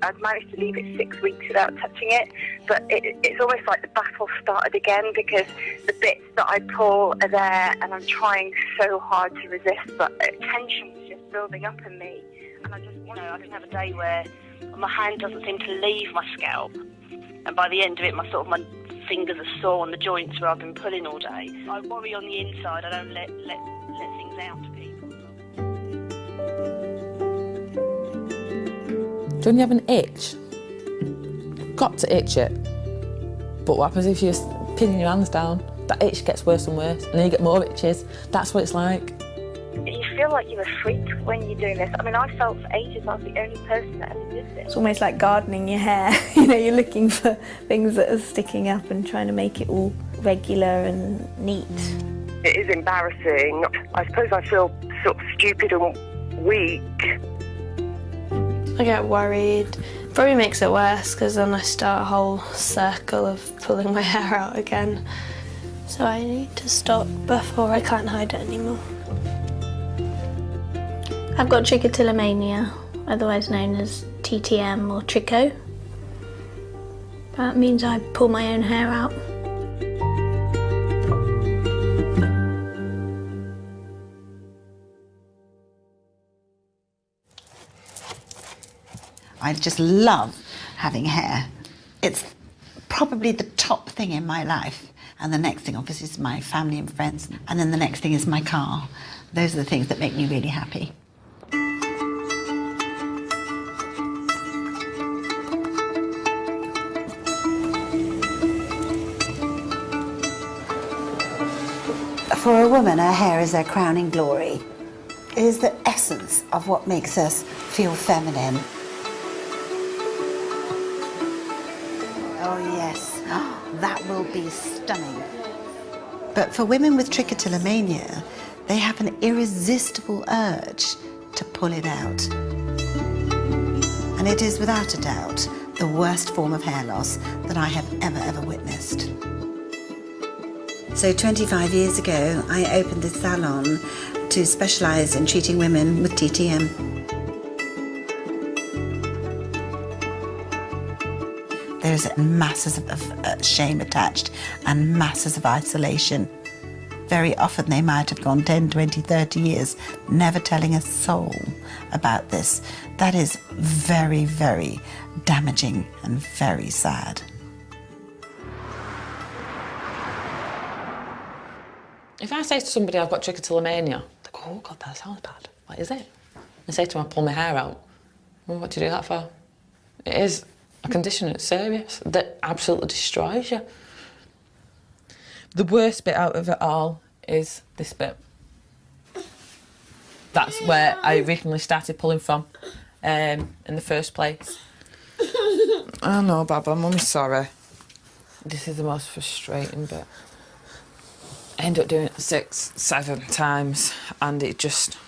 I'd managed to leave it 6 weeks without touching it, but it's almost like the battle started again, because the bits that I pull are there and I'm trying so hard to resist, but tension was just building up in me. And I just I can have a day where my hand doesn't seem to leave my scalp, and by the end of it my fingers are sore on the joints where I've been pulling all day. I worry on the inside. I don't let things out to people. Don't you have an itch? Got to itch it. But what happens if you're pinning your hands down? That itch gets worse and worse, and then you get more itches. That's what it's like. You feel like you're a freak when you're doing this. I mean, I felt for ages I was the only person that ever did this. It's almost like gardening your hair. You know, you're looking for things that are sticking up and trying to make it all regular and neat. It is embarrassing. I suppose I feel sort of stupid and weak. I get worried. Probably makes it worse, because then I start a whole circle of pulling my hair out again. So I need to stop before I can't hide it anymore. I've got trichotillomania, otherwise known as TTM or tricho. That means I pull my own hair out. I just love having hair. It's probably the top thing in my life. And the next thing, obviously, is my family and friends. And then the next thing is my car. Those are the things that make me really happy. For a woman, her hair is her crowning glory. It is the essence of what makes us feel feminine. Oh yes, that will be stunning. But for women with trichotillomania, they have an irresistible urge to pull it out. And it is without a doubt the worst form of hair loss that I have ever witnessed. So 25 years ago, I opened this salon to specialise in treating women with TTM. There's masses of shame attached and masses of isolation. Very often they might have gone 10, 20, 30 years never telling a soul about this. That is very, very damaging and very sad. If I say to somebody I've got trichotillomania, they go, oh God, that sounds bad. What is it? I say to them, I pull my hair out. Well, what do you do that for? It is a condition that's serious, that absolutely destroys you. The worst bit out of it all is this bit. That's where I originally started pulling from in the first place. Oh no, Baba, Mummy's sorry. This is the most frustrating bit. I end up doing it 6, 7 times, and it just...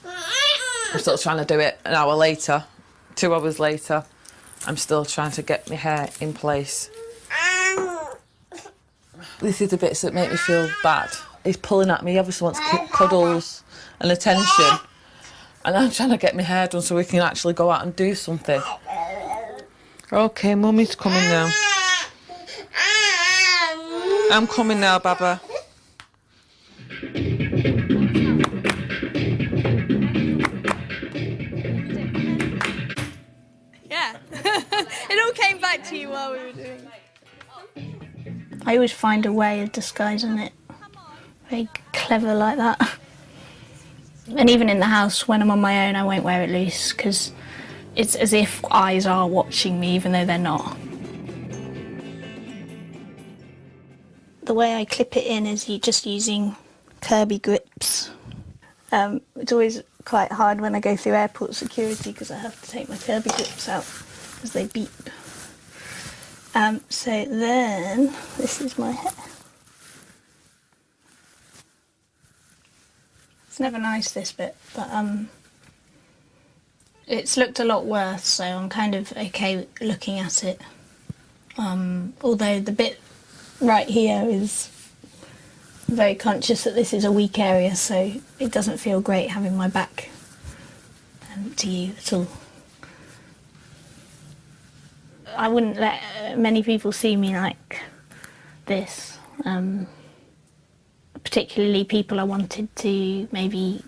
I'm still trying to do it an hour later, 2 hours later. I'm still trying to get my hair in place. This is the bits that make me feel bad. He's pulling at me, he obviously wants cuddles and attention. And I'm trying to get my hair done so we can actually go out and do something. OK, Mummy's coming now. I'm coming now, Baba. Yeah, it all came back to you while we were doing it. I always find a way of disguising it. Very clever like that. And even in the house, when I'm on my own, I won't wear it loose, because it's as if eyes are watching me, even though they're not. The way I clip it in is just using Kirby grips. It's always quite hard when I go through airport security, because I have to take my Kirby grips out as they beep. So then, this is my hair. It's never nice, this bit, but it's looked a lot worse, so I'm kind of okay looking at it. Although the bit right here is very conscious that this is a weak area, so it doesn't feel great having my back to you at all. I wouldn't let many people see me like this. Particularly people I wanted to maybe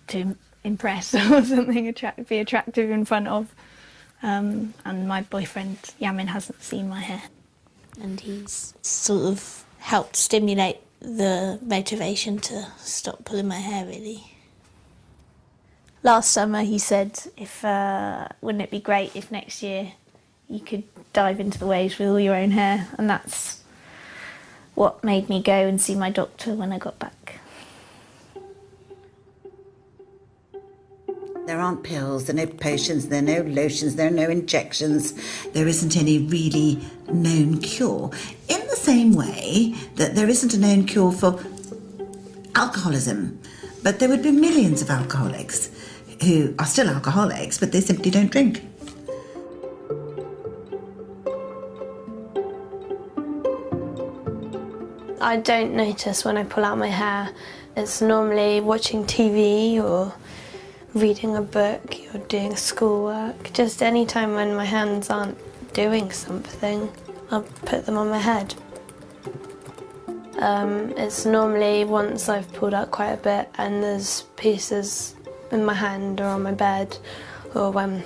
to impress or something, be attractive in front of. And my boyfriend Yamin hasn't seen my hair. And he's sort of helped stimulate the motivation to stop pulling my hair, really. Last summer he said, wouldn't it be great if next year you could dive into the waves with all your own hair? And that's what made me go and see my doctor when I got back. There aren't pills, there are no potions, there are no lotions, there are no injections. There isn't any really known cure. In the same way that there isn't a known cure for alcoholism, but there would be millions of alcoholics who are still alcoholics, but they simply don't drink. I don't notice when I pull out my hair. It's normally watching TV or reading a book or doing schoolwork. Just any time when my hands aren't doing something, I'll put them on my head. It's normally once I've pulled out quite a bit and there's pieces in my hand or on my bed, or when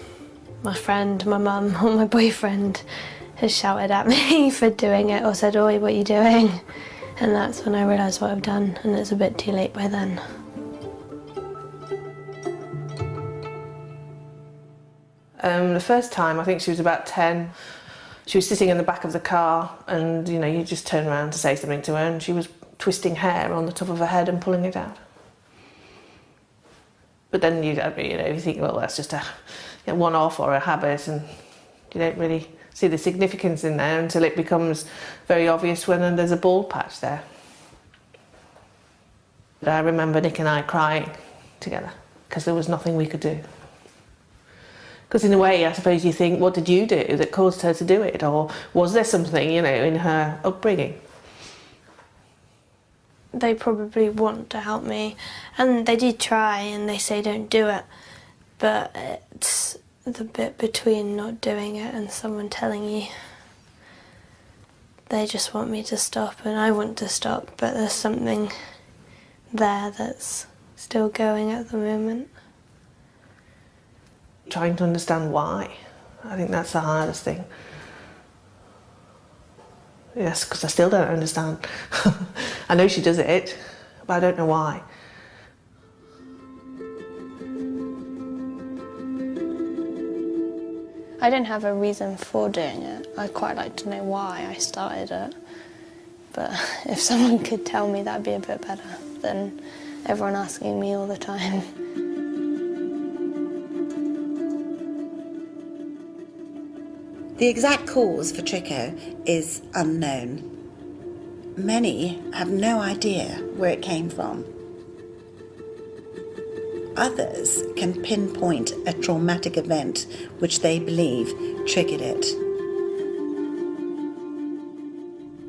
my friend, my mum or my boyfriend has shouted at me for doing it or said, "Oi, what are you doing?" And that's when I realise what I've done, and it's a bit too late by then. The first time, I think she was about 10. She was sitting in the back of the car, and you just turn around to say something to her, and she was twisting hair on the top of her head and pulling it out. But then you think, well, that's just a one-off or a habit, and you don't really see the significance in there until it becomes very obvious when there's a bald patch there. But I remember Nick and I crying together because there was nothing we could do. Because in a way, I suppose you think, what did you do that caused her to do it? Or was there something, in her upbringing? They probably want to help me, and they do try, and they say don't do it, but it's the bit between not doing it and someone telling you. They just want me to stop, and I want to stop, but there's something there that's still going at the moment. Trying to understand why. I think that's the hardest thing. Yes, because I still don't understand. I know she does it, but I don't know why. I don't have a reason for doing it. I'd quite like to know why I started it. But if someone could tell me, that'd be a bit better than everyone asking me all the time. The exact cause for tricho is unknown. Many have no idea where it came from. Others can pinpoint a traumatic event which they believe triggered it.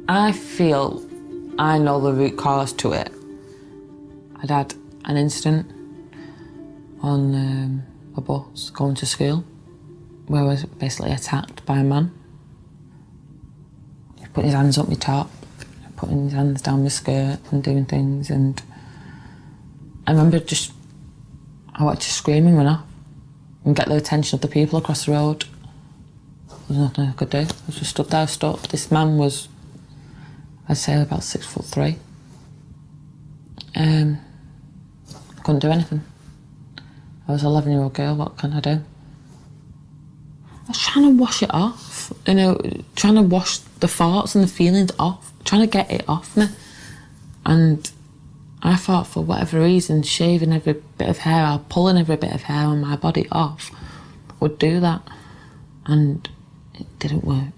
I feel I know the root cause to it. I'd had an incident on a bus going to school where I was basically attacked by a man. He put his hands up my top, putting his hands down my skirt and doing things, and I remember I wanted to scream and run off and get the attention of the people across the road. There was nothing I could do. I was just stood there, stuck. This man was, I'd say, about 6'3". I couldn't do anything. I was an 11-year-old girl, what can I do? I was trying to wash it off, trying to wash the thoughts and the feelings off, trying to get it off me. And I thought, for whatever reason, shaving every bit of hair or pulling every bit of hair on my body off would do that. And it didn't work.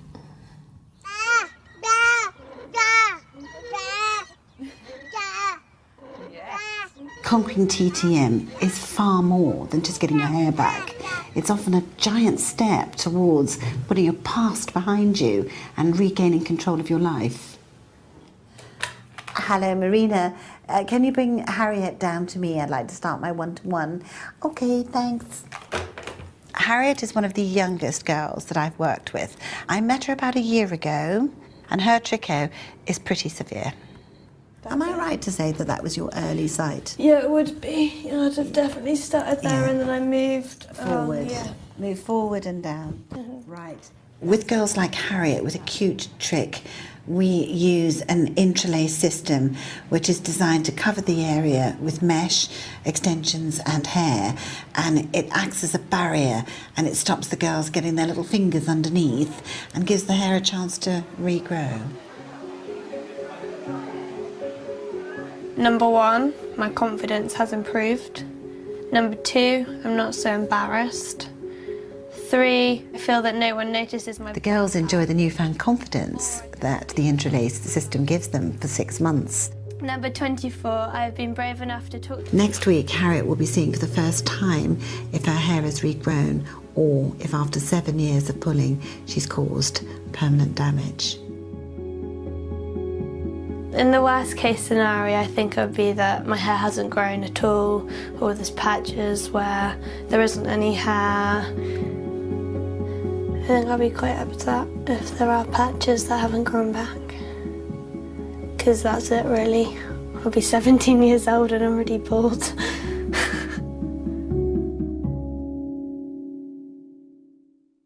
Conquering TTM is far more than just getting your hair back. It's often a giant step towards putting your past behind you and regaining control of your life. Hello, Marina. Can you bring Harriet down to me? I'd like to start my one-to-one. Okay, thanks. Harriet is one of the youngest girls that I've worked with. I met her about a year ago, and her tricho is pretty severe. Am I right to say that that was your early sight? Yeah, it would be. I'd have definitely started there and then I moved forward. Move forward and down. Right. With girls like Harriet with acute trick, we use an interlace system which is designed to cover the area with mesh, extensions and hair, and it acts as a barrier and it stops the girls getting their little fingers underneath and gives the hair a chance to regrow. Number 1, my confidence has improved. Number 2, I'm not so embarrassed. 3, I feel that no one notices my... The girls enjoy the newfound confidence that the interlace system gives them for 6 months. Number 24, I have been brave enough to talk to... Next week, Harriet will be seeing for the first time if her hair has regrown or if after 7 years of pulling, she's caused permanent damage. In the worst case scenario, I think it would be that my hair hasn't grown at all, or there's patches where there isn't any hair. I think I'll be quite upset if there are patches that haven't grown back. Because that's it really. I'll be 17 years old and I'm already bald.